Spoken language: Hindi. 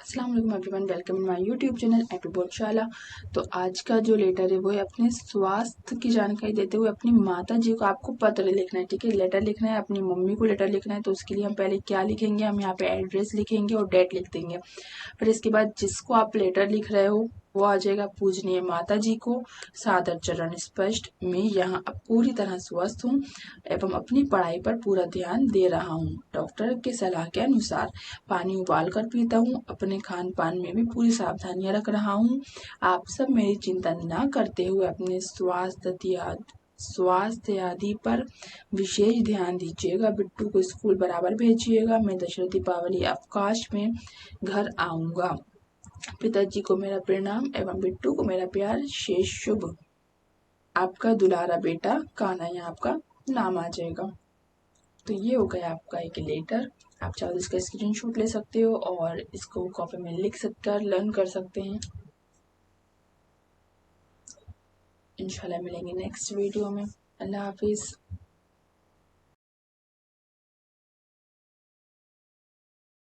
अस्सलाम वालेकुम everyone, welcome in my YouTube channel AP Bodhshala. तो आज का जो लेटर है वो है अपने स्वास्थ्य की जानकारी देते हुए अपनी माता जी को आपको पत्र लिखना है। ठीक है, लेटर लिखना है, अपनी मम्मी को लेटर लिखना है। तो उसके लिए हम पहले क्या लिखेंगे, हम यहाँ पे एड्रेस लिखेंगे और डेट लिख देंगे। फिर इसके बाद जिसको आप लेटर लिख रहे हो वो आ जाएगा पूजनीय माता जी को। सादर चरण स्पष्ट, मैं यहाँ अब पूरी तरह स्वस्थ हूँ एवं अपनी पढ़ाई पर पूरा ध्यान दे रहा हूँ। डॉक्टर के सलाह के अनुसार पानी उबाल कर पीता हूँ, अपने खान पान में भी पूरी सावधानियां रख रहा हूँ। आप सब मेरी चिंता न करते हुए अपने स्वास्थ्य आदि पर विशेष ध्यान दीजिएगा। बिट्टू को स्कूल बराबर भेजिएगा। मैं दशरथ दीपावली अवकाश में घर आऊंगा। पिताजी को मेरा प्रणाम एवं बिट्टू को मेरा प्यार। शेष शुभ। आपका दुलारा बेटा कान्हा, यहाँ आपका नाम आ जाएगा। तो ये हो गया आपका एक लेटर। आप चाहो तो इसका स्क्रीनशॉट ले सकते हो और इसको कॉपी में लिख सककर लर्न कर सकते हैं। इंशाल्लाह मिलेंगे नेक्स्ट वीडियो में। अल्लाह हाफिज।